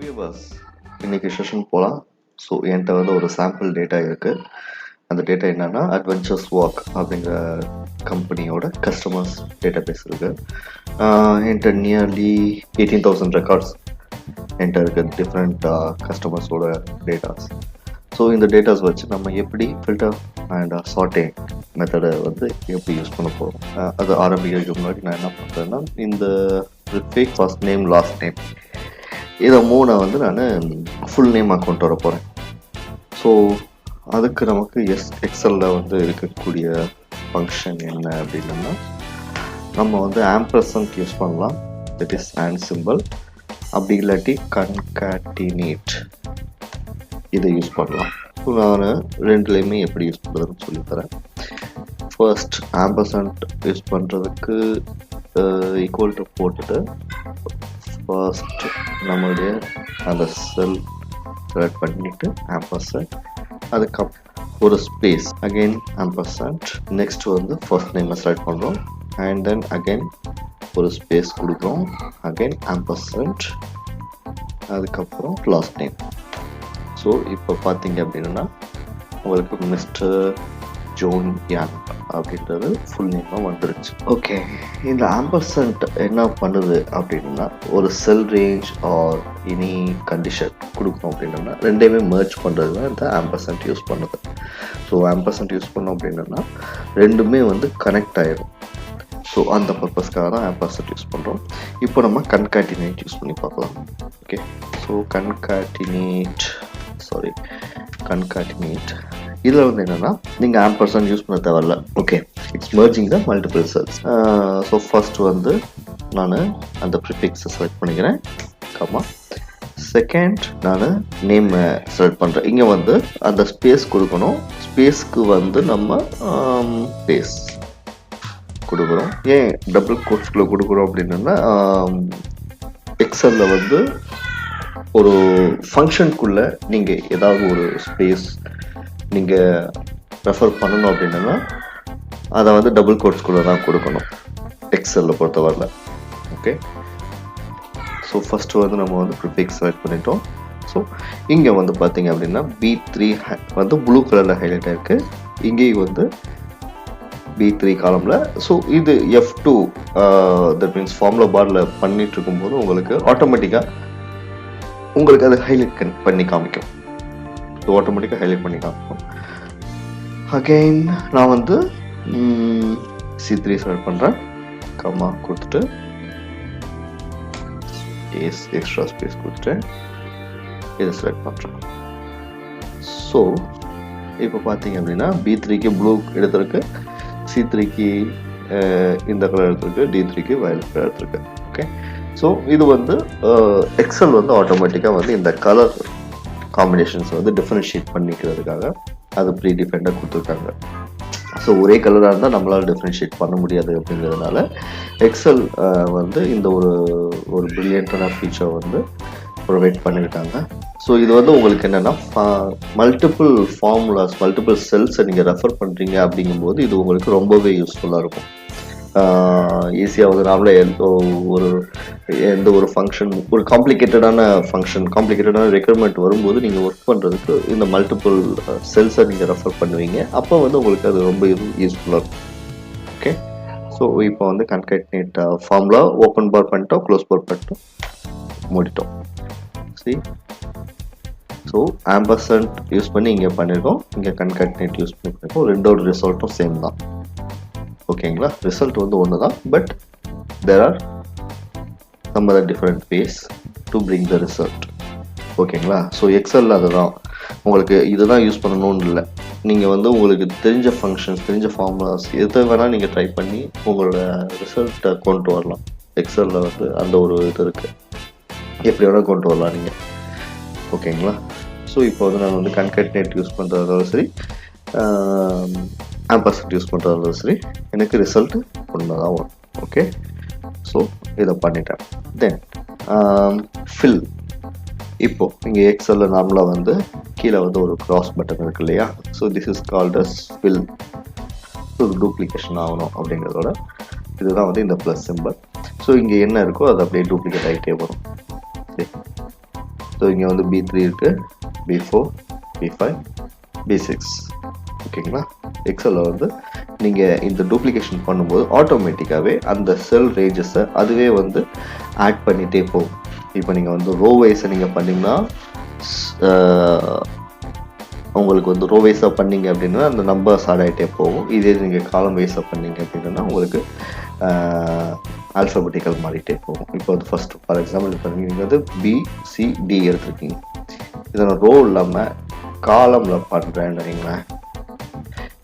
Okay pass, இன்னைக்கு session போகலாம். So என்கிட்ட வந்து ஒரு சாம்பிள் டேட்டா இருக்குது. அந்த டேட்டா என்னன்னா அட்வென்ச்சர்ஸ் வாக் அப்படிங்கிற கம்பெனியோட கஸ்டமர்ஸ் டேட்டா பேஸ் இருக்குது. என்கிட்ட நியர்லி 18,000 ரெக்கார்ட்ஸ் என்கிட்ட இருக்குது, டிஃப்ரெண்ட் கஸ்டமர்ஸோட டேட்டாஸ். ஸோ இந்த டேட்டாஸ் வச்சு நம்ம எப்படி ஃபில்டர் அண்ட் சார்ட்டிங் மெத்தடை வந்து எப்படி யூஸ் பண்ண போகிறோம். அது ஆரம்பிக்கிறதுக்கு முன்னாடி நான் என்ன பண்ணுறேன்னா, இந்த fake first name last name இதை மூணை வந்து நான் ஃபுல் நேம் அக்கௌண்ட் வர போகிறேன். ஸோ அதுக்கு நமக்கு எக்ஸலில் வந்து இருக்கக்கூடிய ஃபங்க்ஷன் என்ன அப்படின்னா, நம்ம வந்து ஆம்பர்சன்ட் யூஸ் பண்ணலாம், தட் இஸ் அண்ட் சிம்பிள். அப்படி இல்லாட்டி கன்காட்டினேட் இதை யூஸ் பண்ணலாம். ஸோ நான் ரெண்டுலேயுமே எப்படி யூஸ் பண்ணுறதுன்னு சொல்லித்தரேன். ஃபர்ஸ்ட் ஆம்பர்சன்ட் யூஸ் பண்ணுறதுக்கு ஈக்குவல் டு போட்டுட்டு ஃபர்ஸ்ட் நம்மளுடைய அந்த செல் செலக்ட் பண்ணிவிட்டு ஆம்பர்சன்ட், அதுக்கப்புறம் ஒரு ஸ்பேஸ், அகெயின் ஆம்பர்சன்ட், நெக்ஸ்ட் வந்து ஃபர்ஸ்ட் நேமை செலக்ட் பண்ணுறோம் அண்ட் தென் அகெயின் ஒரு ஸ்பேஸ் கொடுக்குறோம், அகெயின் ஆம்பர்சன்ட், அதுக்கப்புறம் லாஸ்ட் நேம். ஸோ இப்போ பார்த்தீங்க அப்படின்னா உங்களுக்கு மிஸ்டர் ஜோன் யான் அப்படின்றது ஃபுல் நேமாக வந்துருச்சு. ஓகே, இந்த ஆம்பர்சன்ட் என்ன பண்ணுது அப்படின்னா, ஒரு செல் ரேஞ்ச் ஆர் எனி கண்டிஷன் கொடுக்கணும் அப்படின்னா ரெண்டையுமே மெர்ஜ் பண்ணுறது தான் இந்த ஆம்பர்சன்ட் யூஸ் பண்ணுது. ஸோ ஆம்பர்சன்ட் யூஸ் பண்ணோம் அப்படின்னா ரெண்டுமே வந்து கனெக்ட் ஆகிடும். ஸோ அந்த பர்பஸ்க்காக தான் ஆம்பர்சன்ட் யூஸ் பண்ணுறோம். இப்போ நம்ம கன்காட்டினேட் யூஸ் பண்ணி பார்க்கலாம். ஓகே, ஸோ கன்காட்டினேட் இதில் வந்து என்னென்னா, நீங்கள் ஆம்பர்சன்ட் யூஸ் பண்ண தேவையில்ல. Okay, it's merging the multiple cells. So first வந்து நான் அந்த ப்ரிஃபிக்ஸை செலக்ட் பண்ணிக்கிறேன், கமா. செகண்ட் நான் நேம் செலக்ட் பண்ணுறேன். இங்கே வந்து அந்த ஸ்பேஸ் கொடுக்கணும். ஸ்பேஸ்க்கு வந்து நம்ம ஸ்பேஸ் கொடுக்குறோம். ஏன் டபுள் கோட்ஸ்குள்ளே கொடுக்குறோம் அப்படின்னா, எக்ஸலில் வந்து ஒரு ஃபங்க்ஷனுக்குள்ளே நீங்கள் ஏதாவது ஒரு ஸ்பேஸ் நீங்கள் ரெஃபர் பண்ணணும் அப்படின்னா அதை வந்து டபுள் கோட்ஸ்குள்ளே தான் கொடுக்கணும் எக்ஸலில் பொறுத்தவரையில். ஓகே, ஸோ ஃபஸ்ட்டு வந்து நம்ம வந்து ப்ரிஃபிக்ஸ் செலக்ட் பண்ணிட்டோம். ஸோ இங்கே வந்து பார்த்தீங்க அப்படின்னா B3 வந்து ப்ளூ கலரில் ஹைலைட் ஆகிருக்கு, இங்கேயும் வந்து B3 காலமில். ஸோ இது F2 தட் மீன்ஸ் ஃபார்முலா பாரில் பண்ணிட்டு இருக்கும்போது உங்களுக்கு ஆட்டோமேட்டிக்காக உங்களுக்கு அது ஹைலைட் பண்ணி காமிக்கும். ஸோ ஆட்டோமேட்டிக்காக ஹைலைட் பண்ணி காமிக்கும். அகெயின் நான் வந்து C3 செலக்ட் பண்ணுறேன், கம்மா கொடுத்துட்டு எக்ஸ்ட்ரா ஸ்பேஸ் கொடுத்துட்டு இதை செலக்ட் பண்ணுறேன். ஸோ இப்போ பார்த்தீங்க அப்படின்னா B3க்கு ப்ளூ எடுத்திருக்கு, C3க்கு இந்த கலர் எடுத்திருக்கு, D3க்கு வயலட் கலர் எடுத்திருக்கு. ஓகே, ஸோ இது வந்து எக்ஸல் வந்து ஆட்டோமேட்டிக்காக வந்து இந்த கலர் காம்பினேஷன்ஸ் வந்து டிஃப்ரென்ஷியேட் பண்ணிக்கிறதுக்காக அது ப்ரீ டிஃபைண்டாக கொடுத்துருக்காங்க. ஸோ ஒரே கலராக இருந்தால் நம்மளால் டிஃப்ரென்ஷியேட் பண்ண முடியாது அப்படிங்கிறதுனால எக்ஸல் வந்து இந்த ஒரு பிரில்லியன்டான ஃபீச்சர் வந்து ப்ரொவைட் பண்ணியிருக்காங்க. ஸோ இது வந்து உங்களுக்கு என்னென்னா, மல்டிபிள் ஃபார்முலாஸ், மல்டிபிள் செல்ஸை நீங்கள் ரெஃபர் பண்ணுறீங்க அப்படிங்கும்போது இது உங்களுக்கு ரொம்பவே யூஸ்ஃபுல்லாக இருக்கும். ஈஸியாக வந்து நாமளே எந்த ஒரு ஃபங்க்ஷன், ஒரு காம்ப்ளிகேட்டடான ரெக்யர்மெண்ட் வரும்போது நீங்கள் ஒர்க் பண்ணுறதுக்கு இந்த மல்டிபிள் செல்ஸை நீங்கள் ரெஃபர் பண்ணுவீங்க. அப்போ வந்து உங்களுக்கு அது ரொம்ப யூஸ்ஃபுல்லாக இருக்கும். ஓகே, ஸோ இப்போ வந்து கன்காட்டினேட் ஃபார்முலா ஓப்பன் பார் பண்ணிட்டோம், க்ளோஸ் பார் பண்ணிட்டோம், மூடிட்டோம். சரி, ஸோ ஆம்பர்சன்ட் யூஸ் பண்ணி இங்கே பண்ணியிருக்கோம், இங்கே கன்காட்டினேட் யூஸ் பண்ணியிருக்கோம். ரெண்டோட ரிசல்ட்டும் சேம் தான். ஓகேங்களா, ரிசல்ட் வந்து ஒன்று தான், but there are some other different ways to bring the result. ஓகேங்களா, ஸோ எக்ஸலில் அதுதான் உங்களுக்கு இதுதான் யூஸ் பண்ணணும்னு இல்லை. நீங்கள் வந்து உங்களுக்கு தெரிஞ்ச ஃபங்க்ஷன்ஸ், தெரிஞ்ச ஃபார்முலாஸ் எதை வேணால் நீங்கள் ட்ரை பண்ணி உங்களோட ரிசல்ட்டை கொண்டு வரலாம். எக்ஸலில் வந்து அந்த ஒரு இது இருக்குது, எப்படி வேணால் கொண்டு வரலாம் நீங்கள். ஓகேங்களா, ஸோ இப்போ வந்து நான் வந்து கன்காட்டினேட் யூஸ் பண்ணுறதாலும் சரி, ஆம்பர்சன்ட் யூஸ் பண்ணுறதாலும் சரி, எனக்கு ரிசல்ட் ஒன்று தான் வரும். ஓகே, ஸோ இதை பண்ணிட்டேன். தென் ஃபில். இப்போது இங்கே எக்ஸலில் நார்மலாக வந்து கீழே வந்து ஒரு க்ராஸ் பட்டன் இருக்கு இல்லையா, so this is called as fill. So duplication ஆகணும் அப்படிங்கிறதோட இதுதான் வந்து இந்த ப்ளஸ் சிம்பிள். ஸோ இங்கே என்ன இருக்கோ அது அப்படியே டூப்ளிகேட் ஆகிட்டே வரும். சரி, ஸோ இங்கே வந்து B3 இருக்குது, B4, B5, B6. ஓகேங்களா? எக்ஸலில் வந்து நீங்கள் இந்த டூப்ளிகேஷன் பண்ணும்போது ஆட்டோமேட்டிக்காகவே அந்த செல் ரேஞ்சஸை அதுவே வந்து ஆட் பண்ணிகிட்டே போகும். இப்போ நீங்கள் வந்து ரோ வைஸை நீங்கள் பண்ணிங்கன்னா உங்களுக்கு வந்து ரோ வைஸாக பண்ணிங்க அப்படின்னா அந்த நம்பர்ஸ் ஆட் ஆகிட்டே போகும். இதே நீங்கள் காலம் வைஸாக பண்ணிங்க அப்படின்னா உங்களுக்கு ஆல்ஃபபெட்டிக்கல் மாறிட்டே போகும். இப்போ வந்து ஃபஸ்ட்டு ஃபார் எக்ஸாம்பிள் இப்போ நீங்கள் வந்து BCD எடுத்துருக்கீங்க. இதை நான் ரோ இல்லாமல் காலமில் பண்ணுறேன்னு வைங்களேன்.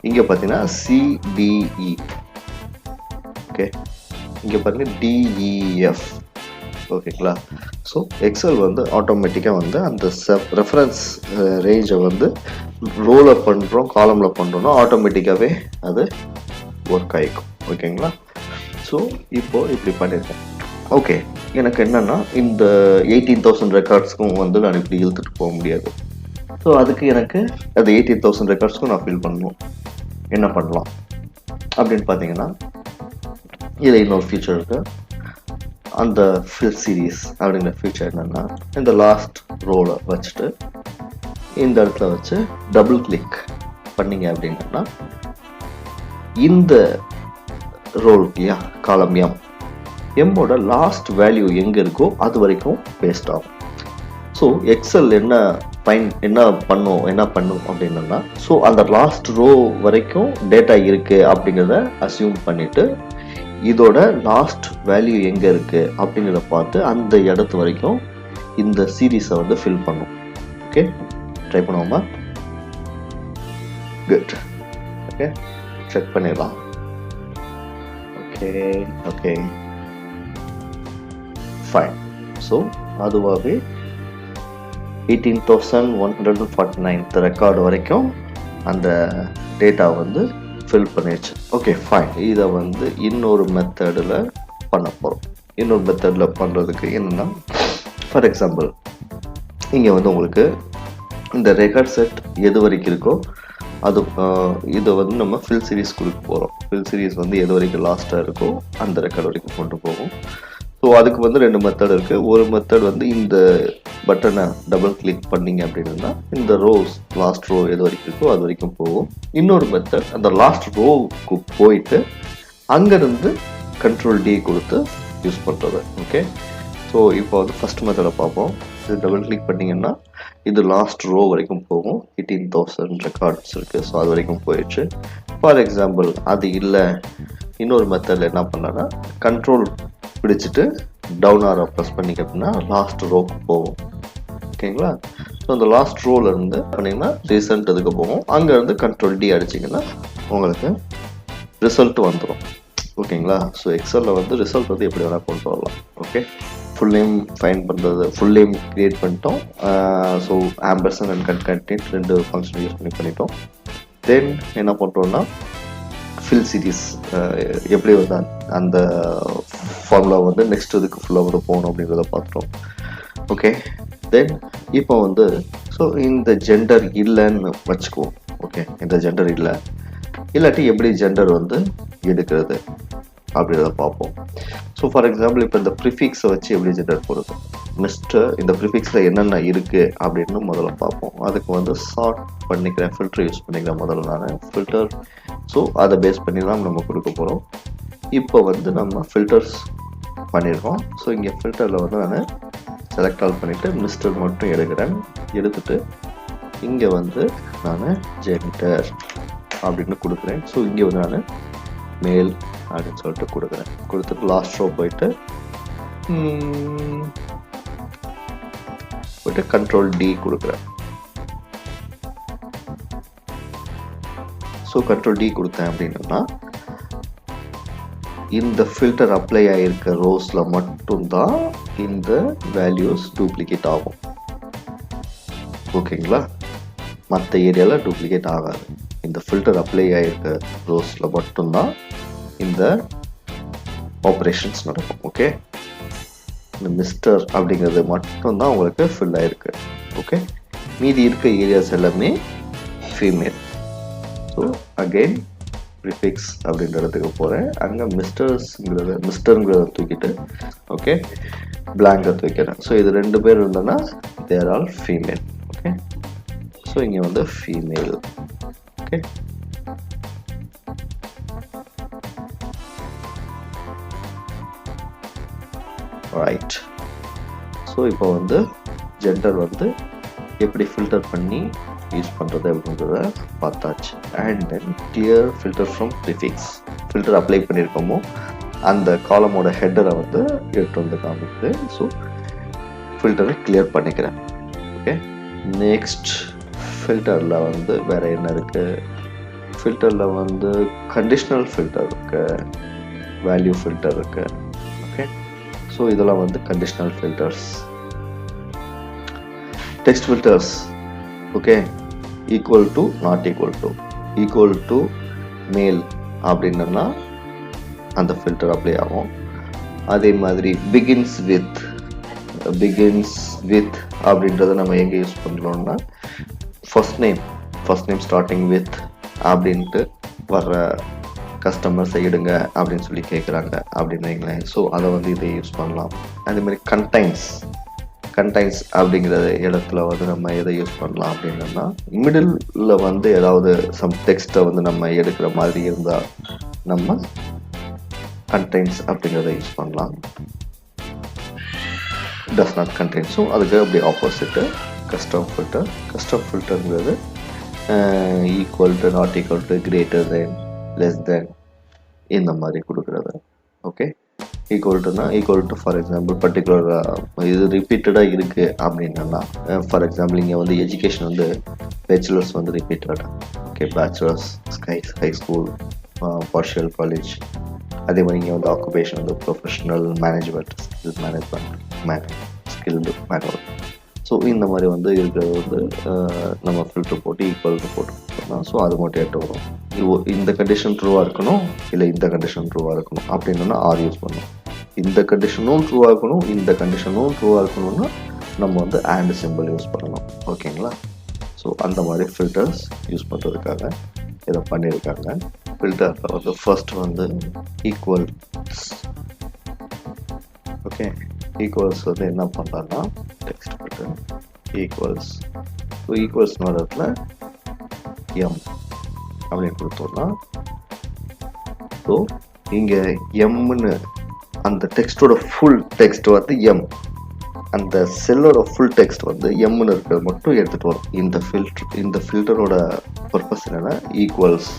இங்கே பார்த்தீங்கன்னா CDE, ஓகே, இங்கே பாருங்கள் DEF. ஓகேங்களா? ஸோ எக்ஸல் வந்து ஆட்டோமேட்டிக்காக வந்து அந்த ரெஃபரன்ஸ் ரேஞ்சை வந்து ரோவில் பண்ணுறோம் காலமில் பண்ணுறோன்னா ஆட்டோமேட்டிக்காகவே அது ஒர்க் ஆகிக்கும். ஓகேங்களா? ஸோ இப்போது இப்படி பண்ணியிருக்கேன். ஓகே, எனக்கு என்னென்னா இந்த 18,000 ரெக்கார்ட்ஸ்க்கும் வந்து நான் இப்படி இழுத்துட்டு போக முடியாது. ஸோ அதுக்கு எனக்கு அது 18,000 ரெக்கார்ட்ஸ்க்கும் நான் ஃபில் பண்ணணும். என்ன பண்ணலாம் அப்படின்னு பார்த்தீங்கன்னா இதில் இன்னொரு ஃபீச்சர் இருக்குது. அந்த ஃபில் சீரீஸ் அப்படிங்கிற ஃபீச்சர் என்னென்னா இந்த லாஸ்ட் ரோவில் வச்சுட்டு இந்த இடத்துல வச்சு டபுள் கிளிக் பண்ணிங்க அப்படின்னா இந்த ரோல் இல்லையா காலம் எம்மோட லாஸ்ட் வேல்யூ எங்கே இருக்கோ அது வரைக்கும் பேஸ்ட் ஆகும். ஸோ எக்ஸல் என்ன பண்ணும் அப்படின்னா ஸோ அந்த லாஸ்ட் ரோ வரைக்கும் டேட்டா இருக்குது அப்படிங்கிறத அசியூம் பண்ணிவிட்டு இதோட லாஸ்ட் வேல்யூ எங்கே இருக்குது அப்படிங்கிறத பார்த்து அந்த இடத்து வரைக்கும் இந்த சீரீஸை வந்து ஃபில் பண்ணும். ஓகே, ட்ரை பண்ணுவோமா? குட். ஓகே, செக் பண்ணிடலாம். Okay fine. ஸோ அதுவாகவே 18,149 ரெக்கார்டு வரைக்கும் அந்த டேட்டா வந்து ஃபில் பண்ணிடுச்சு. Okay fine. இதை வந்து இன்னொரு மெத்தடில் பண்ண போகிறோம். இன்னொரு மெத்தடில் பண்ணுறதுக்கு என்னென்னா ஃபார் எக்ஸாம்பிள் இங்கே வந்து உங்களுக்கு இந்த ரெக்கார்ட் செட் எது வரைக்கும் இருக்கோ அது இதை வந்து நம்ம ஃபில் சீரீஸ் கொடுக்க போகிறோம். ஃபில் சீரீஸ் வந்து எது வரைக்கும் லாஸ்ட்டாக இருக்கோ அந்த ரெக்கார்டு வரைக்கும் கொண்டு போகும். ஸோ அதுக்கு வந்து 2 மெத்தட் இருக்குது. ஒரு மெத்தட் வந்து இந்த பட்டனை டபுள் கிளிக் பண்ணிங்க அப்படின்னா இந்த ரோஸ் லாஸ்ட் ரோ எது வரைக்கும் இருக்கோ அது வரைக்கும் போகும். இன்னொரு மெத்தட் அந்த லாஸ்ட் ரோவுக்கு போயிட்டு அங்கேருந்து Ctrl D கொடுத்து யூஸ் பண்ணுறது. ஓகே, ஸோ இப்போ வந்து ஃபஸ்ட் மெத்தடை பார்ப்போம். இது டபுள் கிளிக் பண்ணிங்கன்னா இது லாஸ்ட் ரோ வரைக்கும் போகும். 18,000 ரெக்கார்ட்ஸ் இருக்குது. ஸோ அது வரைக்கும் போயிடுச்சு. ஃபார் எக்ஸாம்பிள் அது இல்லை, இன்னொரு மெத்தடில் என்ன பண்ணேன்னா கண்ட்ரோல் பிடிச்சிட்டு டவுன் ஆரோ ப்ரெஸ் பண்ணிக்க அப்படின்னா லாஸ்ட் ரோக்கு போகும். ஓகேங்களா? ஸோ அந்த லாஸ்ட் ரோவில் இருந்து பண்ணிங்கன்னா ரீசெண்ட் இதுக்கு போகும். அங்கேருந்து Ctrl D அடிச்சிங்கன்னா உங்களுக்கு ரிசல்ட் வந்துடும். ஓகேங்களா? ஸோ எக்ஸலில் வந்து ரிசல்ட் வந்து எப்படி வேணால் கொண்டு வரலாம். ஓகே, ஃபுல் நேம் ஃபைன் பண்ணுறது, ஃபுல் நேம் க்ரியேட் பண்ணிட்டோம். So ampersand and concatenate 2 function use பண்ணிட்டோம். தென் என்ன பண்ணுறோன்னா ஃபில் சீரீஸ் எப்படி வந்து அந்த ஃபார்முலா வந்து நெக்ஸ்ட் இதுக்கு ஃபுல்லாக வந்து போகணும் அப்படிங்கிறத பார்த்துட்டோம். ஓகே, தென் இப்போ வந்து ஸோ இந்த ஜெண்டர் இல்லைன்னு வச்சுக்குவோம். ஓகே, இந்த ஜெண்டர் இல்லாட்டி எப்படி ஜெண்டர் வந்து எடுக்கிறது அப்படின்றத பார்ப்போம். ஸோ ஃபார் எக்ஸாம்பிள் இப்போ இந்த ப்ரிஃபிக்ஸை வச்சு எப்படி ஜெண்டர் போடுறது, மிஸ்டர் இந்த ப்ரிஃபிக்ஸில் என்னென்ன இருக்குது அப்படின்னு முதல்ல பார்ப்போம். அதுக்கு வந்து சார்ட் பண்ணிக்கிறேன், ஃபில்டர் யூஸ் பண்ணிக்கிறேன் முதல்ல நான் ஃபில்டர். ஸோ அதை பேஸ் பண்ணி தான் நம்ம கொடுக்க போகிறோம். இப்போ வந்து நம்ம ஃபில்டர்ஸ் பண்ணியிருக்கோம். ஸோ இங்கே ஃபில்டரில் வந்து நான் செலக்ட் ஆல் பண்ணிவிட்டு மிஸ்டர் மட்டும் எடுத்துட்டு இங்கே வந்து நான் ஜெண்டர் அப்படின்னு கொடுக்குறேன். ஸோ இங்கே வந்து நான் மேல் அப்படின்னு சொல்லிட்டு கொடுத்துட்டு லாஸ்ட் ரோ போயிட்டு Ctrl D கொடுக்குறேன். ஸோ Ctrl D கொடுத்தேன் அப்படின்னா இந்த ஃபில்டர் அப்ளை ஆகிருக்க ரோஸில் மட்டும்தான் இந்த வேல்யூஸ் டூப்ளிகேட் ஆகும். ஓகேங்களா? மற்ற ஏரியாவில் டூப்ளிகேட் ஆகாது. இந்த ஃபில்டர் அப்ளை ஆகிருக்க ரோஸில் மட்டும்தான் இந்த ஆப்ரேஷன்ஸ் நடக்கும். ஓகே, இந்த மிஸ்டர் அப்படிங்கிறது மட்டும்தான் உங்களுக்கு ஃபில் ஆகிருக்கு. ஓகே, மீதி இருக்க ஏரியாஸ் எல்லாமே ஃபீமேல். ஸோ அகெயின் ப்ரிஃபிக்ஸ் அப்படின்ற இடத்துக்கு போகிறேன். அங்கே மிஸ்டருங்கிறத தூக்கிட்டு ஓகே பிளாங்கை தூக்கிறேன். ஸோ இது 2 பேர் இருந்தோன்னா தேர் ஆல் ஃபீமேல். ஓகே ஸோ இங்கே வந்து ஃபீமேல். Okay right. ஸோ இப்போ வந்து ஜெண்டர் வந்து எப்படி ஃபில்டர் பண்ணி யூஸ் பண்ணுறது அப்படின்றத பார்த்தாச்சு. And then clear filter from prefix. Filter apply பண்ணியிருக்கோமோ அந்த காலமோட ஹெட்டரை வந்து எடுத்து வந்து காமிக்குது. ஸோ ஃபில்டரை கிளியர் பண்ணிக்கிறேன். ஓகே நெக்ஸ்ட் ஃபில்டரில் வந்து வேறு என்ன இருக்குது? ஃபில்டரில் வந்து கண்டிஷ்னல் ஃபில்டர் இருக்குது, வேல்யூ ஃபில்டர் இருக்குது. ஓகே ஸோ இதெல்லாம் வந்து conditional filters. Text filters okay equal to not equal to மேல் அப்படின்னா அந்த ஃபில்டர் அப்ளை ஆகும். அதே மாதிரி பிகின்ஸ் வித் அப்படின்றத நம்ம எங்கே யூஸ் பண்ணுறோம்னா ஃபர்ஸ்ட் நேம் ஸ்டார்டிங் வித் அப்படின்ட்டு வர்ற கஸ்டமர்ஸை எடுங்க அப்படின்னு சொல்லி கேட்குறாங்க அப்படின்னு வைங்களேன். ஸோ அதை வந்து இதை யூஸ் பண்ணலாம். அதே மாதிரி கண்டைன்ஸ் அப்படிங்கிற இடத்துல வந்து நம்ம எதை யூஸ் பண்ணலாம் அப்படின்னா மிடில் வந்து ஏதாவது சம் டெக்ஸ்ட்டை வந்து நம்ம எடுக்கிற மாதிரி இருந்தால் நம்ம கண்டைன்ஸ் அப்படிங்கிறத யூஸ் பண்ணலாம். Does not contain. ஸோ அதுக்கு அப்படி ஆப்போசிட்டு கஸ்டம் ஃபில்டருங்கிறது equal to not equal to greater than less than இந்த மாதிரி கொடுக்குறது. Okay equal to for example particular இது ரிப்பீட்டடாக இருக்குது அப்படின்னா ஃபார் எக்ஸாம்பிள் இங்கே வந்து எஜுகேஷன் வந்து பேச்சுலர்ஸ் வந்து repeated. Okay bachelors high school partial college. அதே மாதிரி இங்கே வந்து ஆக்குபேஷன் வந்து professional management skilled manual. So இந்த மாதிரி வந்து இருக்கிறது வந்து நம்ம ஃபில்டர் போட்டு ஈக்குவல் போட்டுக்கலாம். ஸோ அது மட்டும் எடுத்து வரும். இந்த கண்டிஷன் ட்ரூவாக இருக்கணும், இல்லை இந்த கண்டிஷன் ட்ரூவாக இருக்கணும் அப்படின்னா ஆர் யூஸ் பண்ணணும். இந்த கண்டிஷனும் ட்ரூவாக இருக்கணும், இந்த கண்டிஷனும் ட்ரூவாக இருக்கணும்னா நம்ம வந்து அண்ட் சிம்பிள் யூஸ் பண்ணணும். ஓகேங்களா? ஸோ அந்த மாதிரி ஃபில்டர்ஸ் யூஸ் பண்ணுறதுக்காக இதை பண்ணியிருக்காங்க. ஃபில்டரில் வந்து ஃபர்ஸ்ட் வந்து ஈக்குவல்ஸ். ஓகே ஈக்குவல்ஸ் வந்து என்ன பண்ணுறாங்கன்னா டெக்ஸ்ட் ஃபில்டர் ஈக்குவல்ஸ். ஸோ ஈக்குவல்ஸ்னு இடத்துல எம் அப்படின்னு கொடுத்தோம்னா ஸோ இங்கே எம்னு அந்த டெக்ஸ்டோட ஃபுல் டெக்ஸ்ட் வந்து எம், அந்த செல்லோட ஃபுல் டெக்ஸ்ட் வந்து எம்னு இருக்கிறது மட்டும் எடுத்துகிட்டு வரும். இந்த ஃபில்டரோட பர்பஸ் என்னென்னா ஈக்குவல்ஸ்.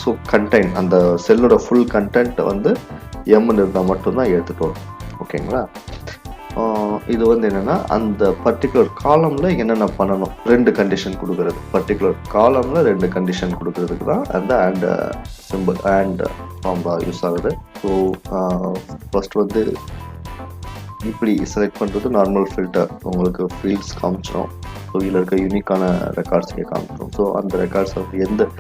ஸோ கண்டென்ட் அந்த செல்லோட ஃபுல் கண்டென்ட் வந்து எம்னு இருந்தால் மட்டும்தான் எடுத்துகிட்டு வரும். ஓகேங்களா? இது வந்து என்னென்னா அந்த பர்டிகுலர் காலமில் என்னென்ன பண்ணணும், 2 கண்டிஷன் கொடுக்குறது. பர்டிகுலர் காலமில் 2 கண்டிஷன் கொடுக்குறதுக்கு தான் அந்த and simple and formula use ஆகுது. ஸோ ஃபர்ஸ்ட் வந்து இப்படி செலக்ட் பண்ணுறது நார்மல் ஃபில்டர். உங்களுக்கு ஃபீல்ட்ஸ் காமிச்சிடும். ஸோ இதில் இருக்க யூனிக்கான ரெக்கார்ட்ஸ் இங்கே காமிச்சிடும். ஸோ அந்த ரெக்கார்ட்ஸ் வந்து எந்த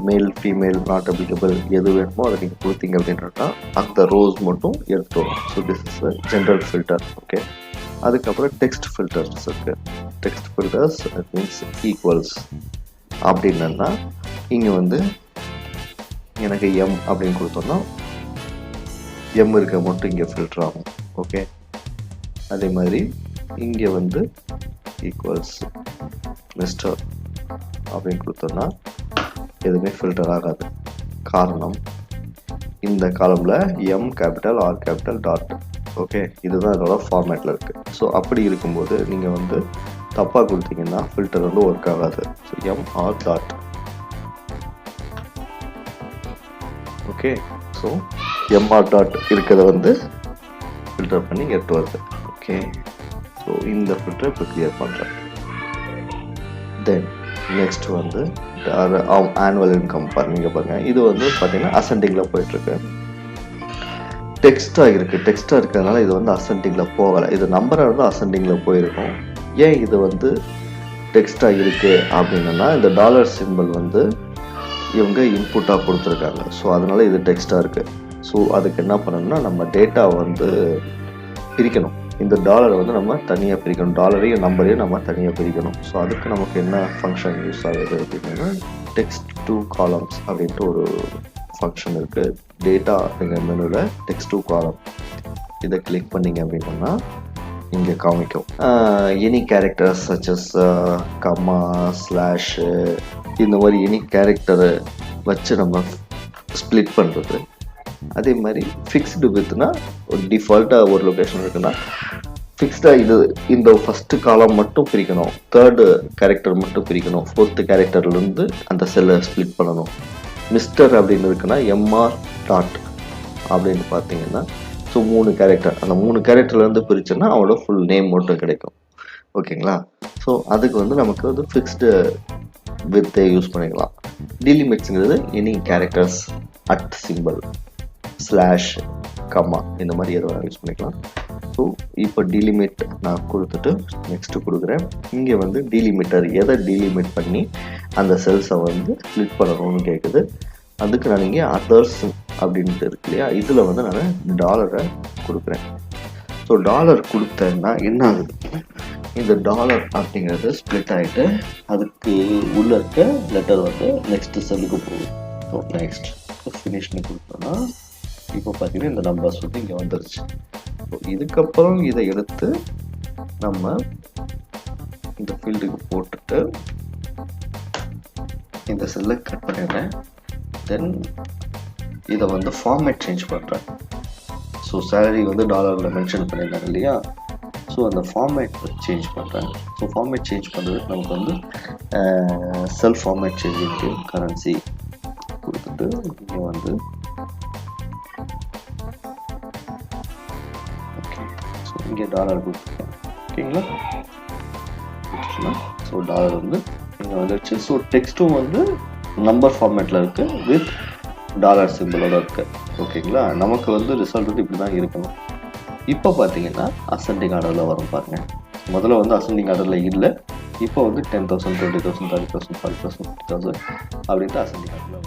மேல் ஃபீமேல் நாட் அப்ளிகபிள் எது வேணுமோ அதை நீங்கள் கொடுத்தீங்க அப்படின்றா அந்த ரோஸ் மட்டும் எடுத்துட்டு வரும். So this is general filter. Okay அதுக்கப்புறம் டெக்ஸ்ட் ஃபில்டர்ஸ் இருக்குது. Text filters that means equals அப்படின்னா இங்கே வந்து எனக்கு எம் அப்படின்னு கொடுத்தோம்னா எம் இருக்க மட்டும் இங்கே ஃபில்டர் ஆகும். ஓகே அதே மாதிரி இங்கே வந்து ஈக்குவல்ஸ் மிஸ்டர் அப்படின்னு கொடுத்தோம்னா எதுவுமே ஃபில்டர் ஆகாது. காரணம் இந்த காலமில் M capital R capital dot. Okay இதுதான் இதோட ஃபார்மேட்டில் இருக்குது. ஸோ அப்படி இருக்கும்போது நீங்கள் வந்து தப்பாக கொடுத்தீங்கன்னா ஃபில்டர் வந்து ஒர்க் ஆகாது. So M R dot. Okay so M R dot இருக்கிறத வந்து ஃபில்டர் பண்ணி எடுத்து வருது. ஓகே ஸோ இந்த ஃபில்டர் இப்போ கிளியர் பண்ணுறேன். தென் நெக்ஸ்ட் வந்து ஆனுவல் இன்கம் பாருங்க பாருங்கள். இது வந்து பார்த்தீங்கன்னா அசெண்டிங்கில் போயிட்டுருக்கு. டெக்ஸ்ட்டாக இருக்கிறதுனால இது வந்து அசெண்டிங்கில் போகலை. இது நம்பராக இருந்தால் அசெண்டிங்கில் போயிருக்கும். ஏன் இது வந்து டெக்ஸ்ட்டாக இருக்குது அப்படின்னா இந்த டாலர் சிம்பிள் வந்து இவங்க இன்புட்டாக கொடுத்துருக்காங்க. ஸோ அதனால் இது டெக்ஸ்ட்டாக இருக்குது. ஸோ அதுக்கு என்ன பண்ணணும்னா நம்ம டேட்டாவை வந்து பிரிக்கணும். இந்த டாலரை வந்து நம்ம தனியாக பிரிக்கணும், டாலரையும் நம்பரையும் நம்ம தனியாக பிரிக்கணும். ஸோ அதுக்கு நமக்கு என்ன ஃபங்க்ஷன் யூஸ் ஆகுது அப்படின்னா டெக்ஸ்ட் டு காலம்ஸ் அப்படின்ட்டு ஒரு ஃபங்க்ஷன் இருக்குது. டேட்டா அப்படிங்கிற மெனுவில் டெக்ஸ்ட் டு காலம் இதை கிளிக் பண்ணிங்க அப்படின்னா இங்கே காமிக்கும் எனி கேரக்டர்ஸ் சச்சஸ் கம்மா ஸ்லாஷு இந்த மாதிரி எனி கேரக்டரை வச்சு நம்ம ஸ்ப்ளிட் பண்ணுறது. அதே மாதிரி ஃபிக்ஸ்டு வித்னா ஒரு டிஃபால்ட்டாக ஒரு லொக்கேஷன் இருக்குன்னா ஃபிக்ஸ்டாக இது இந்த ஃபஸ்ட்டு காலம் மட்டும் பிரிக்கணும், தேர்டு கேரக்டர் மட்டும் பிரிக்கணும், ஃபோர்த்து கேரக்டர்லேருந்து அந்த செல்லை ஸ்ப்ளிட் பண்ணணும். மிஸ்டர் அப்படின்னு இருக்குன்னா எம்ஆர் டாட் அப்படின்னு பார்த்தீங்கன்னா ஸோ 3 கேரக்டர், அந்த 3 கேரக்டர்லேருந்து பிரிச்சோன்னா அவனோட ஃபுல் நேம் மட்டும் கிடைக்கும். ஓகேங்களா? ஸோ அதுக்கு வந்து நமக்கு வந்து ஃபிக்ஸ்டு வித்தை யூஸ் பண்ணிக்கலாம். டிலிமிட்ஸுங்கிறது any characters at simple slash comma இந்த மாதிரி எதுவும் யூஸ் பண்ணிக்கலாம். ஸோ இப்போ டிலிமிட் நான் கொடுத்துட்டு நெக்ஸ்ட்டு கொடுக்குறேன். இங்கே வந்து டிலிமிட்டர் எதை டிலிமிட் பண்ணி அந்த செல்ஸை வந்து ஸ்ப்ளிட் பண்ணணும்னு கேட்குது. அதுக்கு நான் இங்கே அதர்ஸ் அப்படின்ட்டு இருக்கு இல்லையா, இதில் வந்து நான் டாலரை கொடுக்குறேன். ஸோ டாலர் கொடுத்தேன்னா என்ன ஆகுது, இந்த டாலர் அப்படிங்கிறது ஸ்ப்ளிட் ஆகிட்டு அதுக்கு உள்ள இருக்க லெட்டர் வந்து நெக்ஸ்ட் செல்லுக்கு போகுது. ஸோ நெக்ஸ்ட் ஃபினிஷ்னு கொடுத்தோன்னா இப்போ பார்த்தீங்கன்னா இந்த நம்பர்ஸ் வந்து இங்கே வந்துருச்சு. ஸோ இதுக்கப்புறம் இதை எடுத்து நம்ம இந்த ஃபீல்டுக்கு போட்டுட்டு இந்த செல்லை கட் பண்ணிடுறேன். தென் இதை வந்து ஃபார்மேட் சேஞ்ச் பண்ணுறேன். ஸோ சேலரி வந்து டாலரில் மென்ஷன் பண்ணியிருந்தாங்க இல்லையா, ஸோ அந்த ஃபார்மேட் சேஞ்ச் பண்ணுறேன். ஸோ ஃபார்மேட் சேஞ்ச் பண்ணுறதுக்கு நமக்கு வந்து செல்ஃப் ஃபார்மேட் சேஞ்சிங்க்கு கரன்சி கொடுத்துட்டு இங்கே வந்து ஓகே ஸோ இங்கே டாலர் கொடுத்துருக்கேன். ஓகேங்களா? ஸோ டாலர் வந்து இங்கே வந்துடுச்சு. ஸோ டெக்ஸ்ட்டும் வந்து நம்பர் ஃபார்மேட்டில் இருக்குது வித் டாலர் சிம்பிளோட இருக்குது. ஓகேங்களா? நமக்கு வந்து ரிசல்ட் வந்து இப்படி தான் இருக்கணும். இப்போ பார்த்தீங்கன்னா அசெண்டிங் ஆர்டரில் வரும் பாருங்கள். முதல்ல வந்து அசெண்டிங் ஆர்டரில் இல்லை, இப்போ வந்து 10,000 20,000 30,000 40,000 50,000 அப்படின்ட்டு அசெண்டிங் ஆர்டரில்